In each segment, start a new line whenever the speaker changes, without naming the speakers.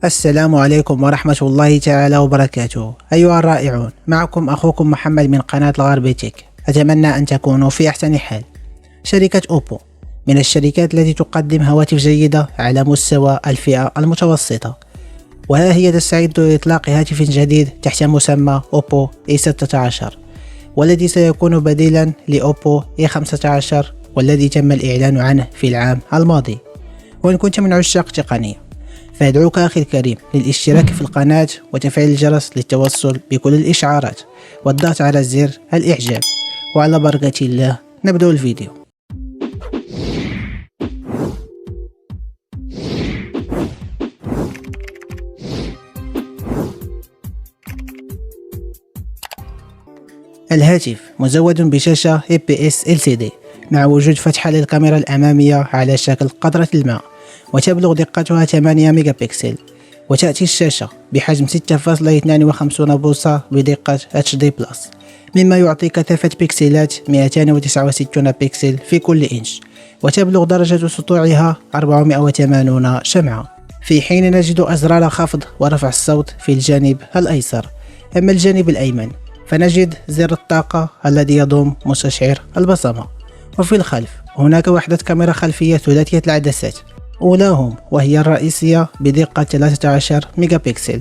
السلام عليكم ورحمة الله تعالى وبركاته. أيها الرائعون، معكم أخوكم محمد من قناة الغربي تك. أتمنى أن تكونوا في أحسن حال. شركة أوبو من الشركات التي تقدم هواتف جيدة على مستوى الفئة المتوسطة، وها هي تستعد لإطلاق هاتف جديد تحت مسمى أوبو A16، والذي سيكون بديلا لأوبو A15 والذي تم الإعلان عنه في العام الماضي. وإن كنت من عشاق التقنية فأدعوك أخي الكريم للاشتراك في القناة وتفعيل الجرس للتوصل بكل الإشعارات والضغط على زر الإعجاب. وعلى بركة الله نبدأ الفيديو. الهاتف مزود بشاشة IPS LCD مع وجود فتحة للكاميرا الأمامية على شكل قطرة الماء، وتبلغ دقتها 8 ميجا بكسل. وتأتي الشاشة بحجم 6.52 بوصة بدقة HD+، مما يعطي كثافة بكسلات 269 بكسل في كل إنش، وتبلغ درجة سطوعها 480 شمعة، في حين نجد أزرار خفض ورفع الصوت في الجانب الأيسر. أما الجانب الأيمن فنجد زر الطاقة الذي يضم مستشعر البصمة. وفي الخلف هناك وحدة كاميرا خلفية ثلاثية العدسات، أولاهم وهي الرئيسية بدقة 13 ميجا بكسل،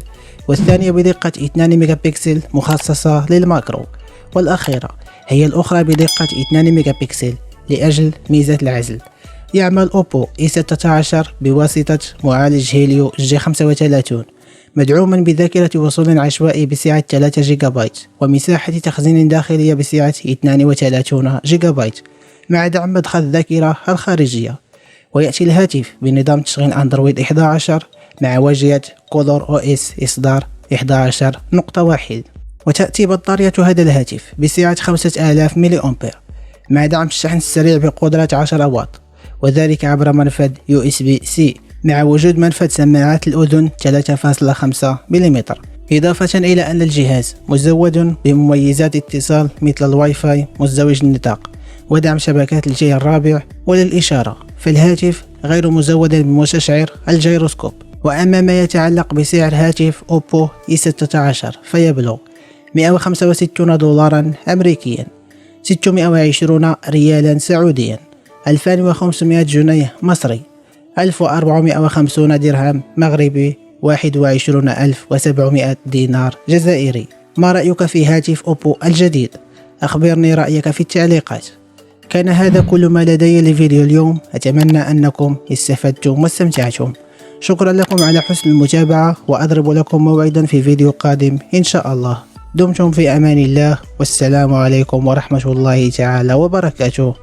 والثانية بدقة 2 ميجا بكسل مخصصة للماكرو، والأخيرة هي الأخرى بدقة 2 ميجا بكسل لأجل ميزة العزل. يعمل أوبو A16 بواسطة معالج هيليو G35 مدعوما بذاكرة وصول عشوائي بسعة 3 جيجا بايت ومساحة تخزين داخلية بسعة 32 جيجا بايت مع دعم مدخل الذاكرة الخارجية. ويأتي الهاتف بنظام تشغيل أندرويد 11 مع واجهة كولور OS إصدار 11.1، وتأتي بطارية هذا الهاتف بسعة 5000 ملي أمبير مع دعم الشحن السريع بقدرة 10 واط، وذلك عبر منفذ USB-C مع وجود منفذ سماعات الأذن 3.5 ملم، إضافة إلى أن الجهاز مزود بمميزات اتصال مثل الواي فاي مزدوج النطاق ودعم شبكات الجيل الرابع. وللإشارة فالهاتف غير مزود بمستشعر الجيروسكوب. وأما ما يتعلق بسعر هاتف أوبو A16 فيبلغ $165 أمريكيا، 620 ريالا سعوديا، 2500 جنيه مصري، 1450 درهم مغربي، 21700 دينار جزائري. ما رأيك في هاتف أوبو الجديد؟ أخبرني رأيك في التعليقات. كان هذا كل ما لدي لفيديو اليوم، أتمنى أنكم استفدتم واستمتعتم. شكرا لكم على حسن المتابعة، وأضرب لكم موعدا في فيديو قادم إن شاء الله. دمتم في أمان الله، والسلام عليكم ورحمة الله تعالى وبركاته.